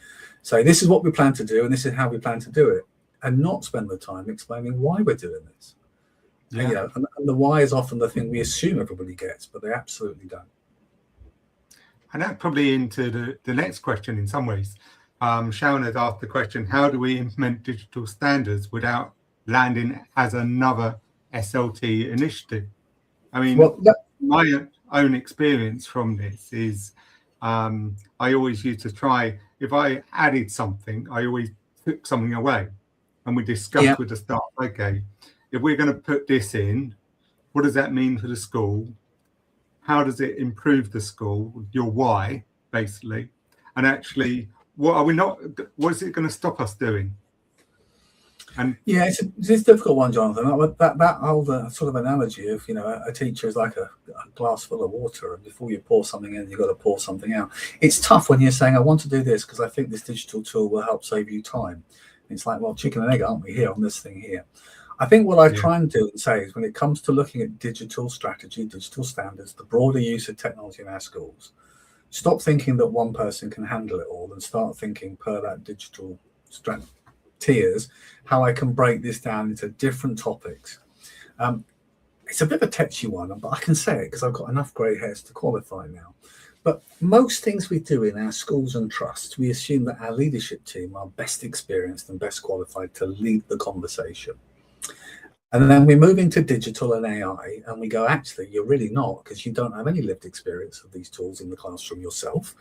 say this is what we plan to do and this is how we plan to do it, and not spend the time explaining why we're doing this. And the why is often the thing we assume everybody gets, but they absolutely don't. And that probably into the next question in some ways. Sharon has asked the question, how do we implement digital standards without landing as another SLT initiative? I mean, my own experience from this is I always used to try, if I added something, I always took something away. And we discussed with the staff, okay, if we're going to put this in, what does that mean for the school? How does it improve the school? Your why, basically. And actually, what is it going to stop us doing? And it's a difficult one, Jonathan. That old sort of analogy of, a teacher is like a glass full of water, and before you pour something in, you've got to pour something out. It's tough when you're saying, I want to do this because I think this digital tool will help save you time. It's like, well, chicken and egg, aren't we here on this thing here? I think what I try and do and say is, when it comes to looking at digital strategy, digital standards, the broader use of technology in our schools, stop thinking that one person can handle it all and start thinking per that digital tiers, how I can break this down into different topics. It's a bit of a touchy one, but I can say it because I've got enough grey hairs to qualify now. But most things we do in our schools and trusts, we assume that our leadership team are best experienced and best qualified to lead the conversation. And then we move into digital and AI, and we go, actually, you're really not, because you don't have any lived experience of these tools in the classroom yourself,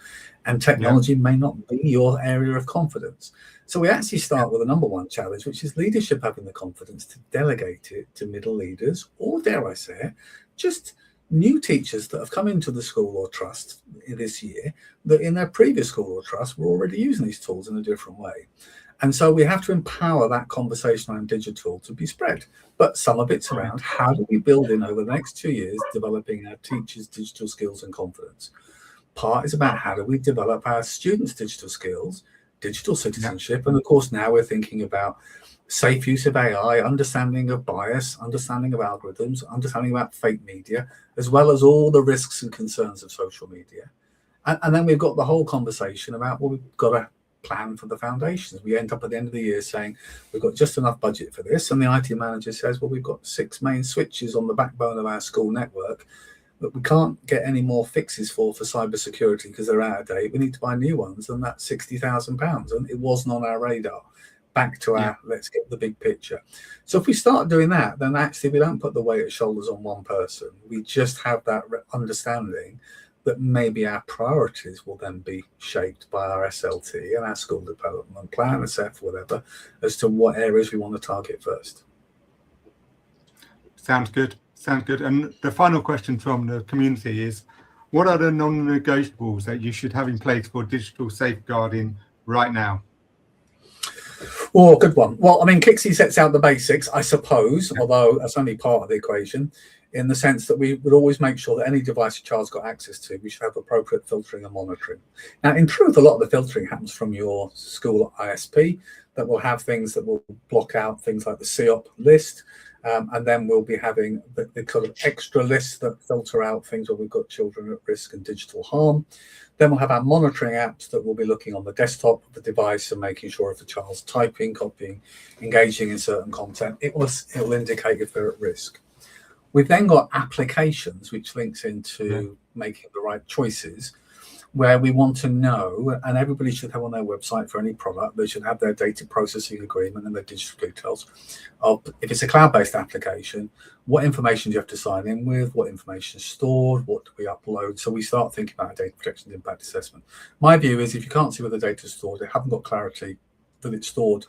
and technology may not be your area of confidence. So we actually start with the number one challenge, which is leadership having the confidence to delegate it to middle leaders, or dare I say it, just new teachers that have come into the school or trust this year that in their previous school or trust were already using these tools in a different way. And so we have to empower that conversation around digital to be spread. But some of it's around how do we build in over the next 2 years, developing our teachers' digital skills and confidence. Part is about how do we develop our students' digital skills, digital citizenship. And of course, now we're thinking about safe use of AI, understanding of bias, understanding of algorithms, understanding about fake media, as well as all the risks and concerns of social media. And then we've got the whole conversation about, well, we've got to plan for the foundations. We end up at the end of the year saying we've got just enough budget for this, and the IT manager says, well, we've got 6 main switches on the backbone of our school network that we can't get any more fixes for cybersecurity because they're out of date. We need to buy new ones, and that's £60,000, and it wasn't on our radar. Back to our let's get the big picture. So if we start doing that, then actually we don't put the weight of shoulders on one person. We just have that understanding that maybe our priorities will then be shaped by our SLT and our school development plan, SF, whatever, as to what areas we want to target first. Sounds good. Sounds good. And the final question from the community is, what are the non-negotiables that you should have in place for digital safeguarding right now? Oh, good one. Well, I mean, Kingsley sets out the basics, I suppose, although that's only part of the equation, in the sense that we would always make sure that any device a child's got access to, we should have appropriate filtering and monitoring. Now, in truth, a lot of the filtering happens from your school ISP that will have things that will block out things like the CEOP list. And then we'll be having the kind of extra lists that filter out things where we've got children at risk and digital harm. Then we'll have our monitoring apps that will be looking on the desktop of the device and making sure if the child's typing, copying, engaging in certain content, it will indicate if they're at risk. We've then got applications, which links into making the right choices, where we want to know, and everybody should have on their website for any product, they should have their data processing agreement and their digital details of, if it's a cloud-based application, what information do you have to sign in with, what information is stored, what do we upload? So we start thinking about a data protection impact assessment. My view is if you can't see where the data is stored, they haven't got clarity that it's stored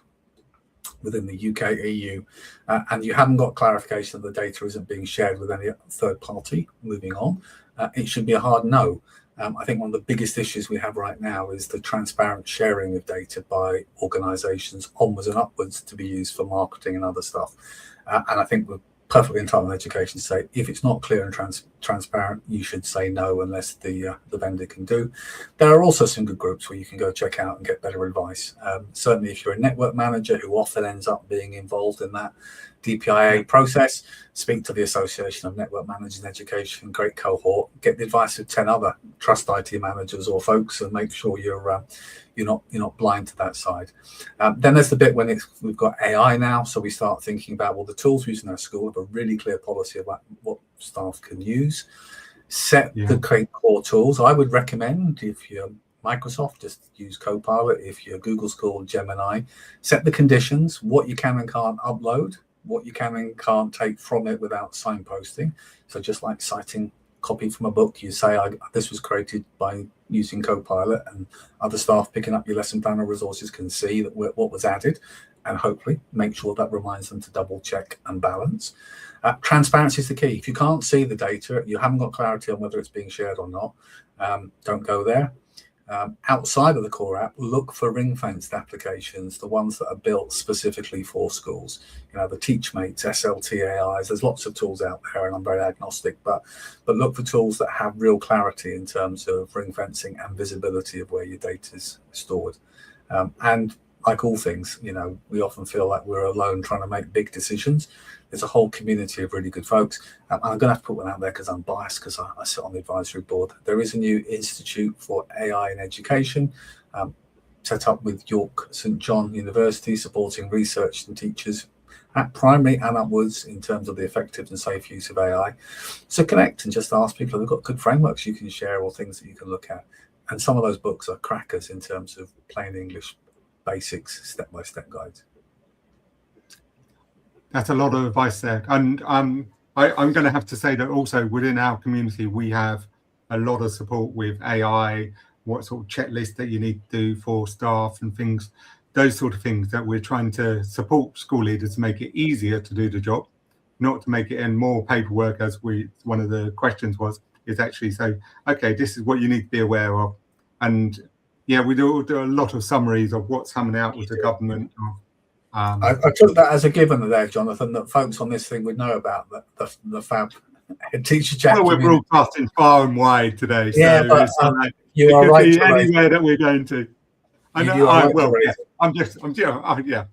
within the UK, EU, and you haven't got clarification that the data isn't being shared with any third party moving on, it should be a hard no. I think one of the biggest issues we have right now is the transparent sharing of data by organisations onwards and upwards to be used for marketing and other stuff. And I think we're perfectly entitled in education to say, if it's not clear and transparent, you should say no unless the vendor can do. There are also some good groups where you can go check out and get better advice. Certainly if you're a network manager who often ends up being involved in that DPIA process, speak to the Association of Network Managers in Education, great cohort, get the advice of 10 other trust IT managers or folks and make sure you're not blind to that side. Then there's the bit when we've got AI now, so we start thinking about, well, the tools we use in our school have a really clear policy about what staff can use. Set the core tools. I would recommend, if you're Microsoft, just use Copilot. If you're Google's called Gemini, set the conditions, what you can and can't upload, what you can and can't take from it without signposting. So just like citing copy from a book, you say, this was created by using Copilot, and other staff picking up your lesson plan or resources can see that what was added, and hopefully make sure that reminds them to double check and balance. Transparency is the key. If you can't see the data, you haven't got clarity on whether it's being shared or not, don't go there. Outside of the core app, look for ring-fenced applications, the ones that are built specifically for schools. You know, the Teachmates, SLT AIs, there's lots of tools out there, and I'm very agnostic, but look for tools that have real clarity in terms of ring-fencing and visibility of where your data is stored. And like all things, you know, we often feel like we're alone trying to make big decisions. There's a whole community of really good folks. I'm going to have to put one out there because I'm biased, because I sit on the advisory board. There is a new Institute for AI in Education. set up with York St John University, supporting research and teachers at primary and upwards in terms of the effective and safe use of AI. So connect and just ask people if they've got good frameworks you can share or things that you can look at. And some of those books are crackers in terms of plain English basics, step-by-step guides. That's a lot of advice there. And I'm going to have to say that also within our community, we have a lot of support with AI, what sort of checklist that you need to do for staff and things, those sort of things that we're trying to support school leaders to make it easier to do the job, not to make it in more paperwork, as one of the questions was, is actually say, okay, this is what you need to be aware of. And yeah, we do a lot of summaries of what's coming out with the government. I took that as a given there, Jonathan, that folks on this thing would know about the fab teacher chat. Well, we're broadcasting far and wide today, so yeah, but, it could be anywhere that we're going to. And yeah,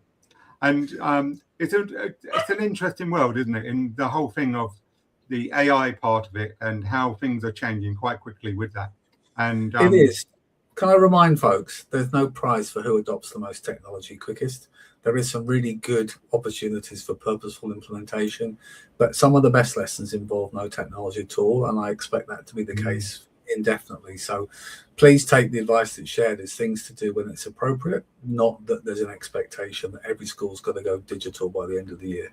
and it's an interesting world, isn't it? In the whole thing of the AI part of it and how things are changing quite quickly with that. And it is. Can I remind folks, there's no prize for who adopts the most technology quickest. There is some really good opportunities for purposeful implementation, but some of the best lessons involve no technology at all, and I expect that to be the case indefinitely. So please take the advice that's shared as things to do when it's appropriate, not that there's an expectation that every school's got to go digital by the end of the year.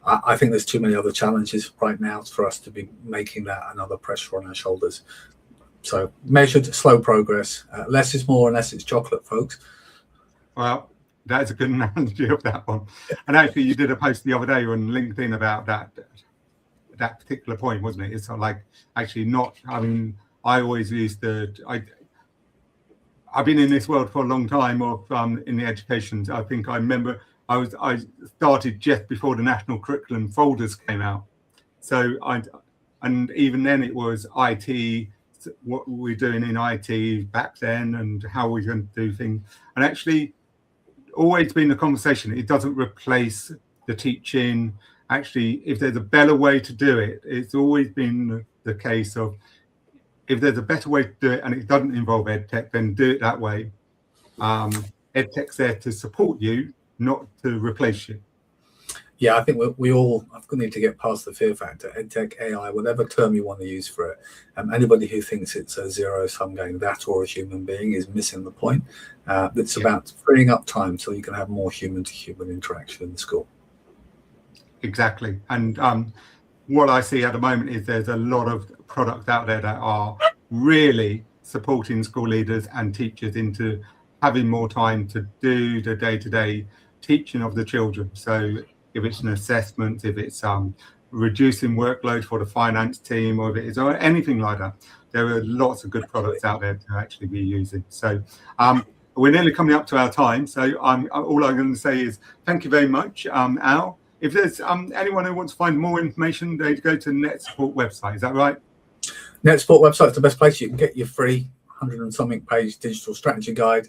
I think there's too many other challenges right now for us to be making that another pressure on our shoulders. So measured, slow progress. Less is more unless it's chocolate, folks. Well, that's a good analogy of that one. And actually, you did a post the other day on LinkedIn about that particular point, wasn't it? It's sort of like actually not. I mean, I always used I've been in this world for a long time of in the education. I think I remember I started just before the national curriculum folders came out. So and even then it was IT. What we're doing in IT back then and how we're going to do things, and actually always been a conversation. It doesn't replace the teaching. Actually, if there's a better way to do it, it's always been the case of if there's a better way to do it and it doesn't involve EdTech, then do it that way. EdTech's there to support you, not to replace you. Yeah, I think we all need to get past the fear factor. EdTech, AI, whatever term you want to use for it. Anybody who thinks it's a zero-sum game, that or a human being, is missing the point. It's about freeing up time so you can have more human-to-human interaction in the school. Exactly. And what I see at the moment is there's a lot of products out there that are really supporting school leaders and teachers into having more time to do the day-to-day teaching of the children. So if it's an assessment, if it's reducing workload for the finance team, or if it is or anything like that, there are lots of good products out there to actually be using. So we're nearly coming up to our time. So all I'm going to say is thank you very much, Al. If there's anyone who wants to find more information, they go to NetSupport website. Is that right? NetSupport website is the best place you can get your free 100 and something page digital strategy guide.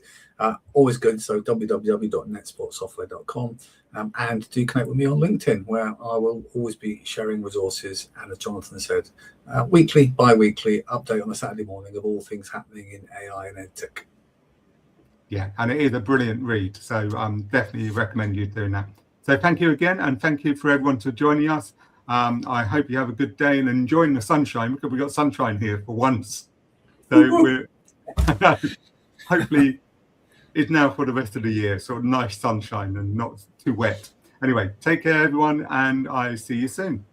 Always good. So www.netsupportsoftware.com. And do connect with me on LinkedIn, where I will always be sharing resources. And as Jonathan said, weekly, bi-weekly update on a Saturday morning of all things happening in AI and EdTech. Yeah, and it is a brilliant read. So definitely recommend you doing that. So thank you again. And thank you for everyone for joining us. I hope you have a good day and enjoying the sunshine, because we've got sunshine here for once. So we're hopefully it's now for the rest of the year, sort of nice sunshine and not too wet. Anyway, take care, everyone, and I see you soon.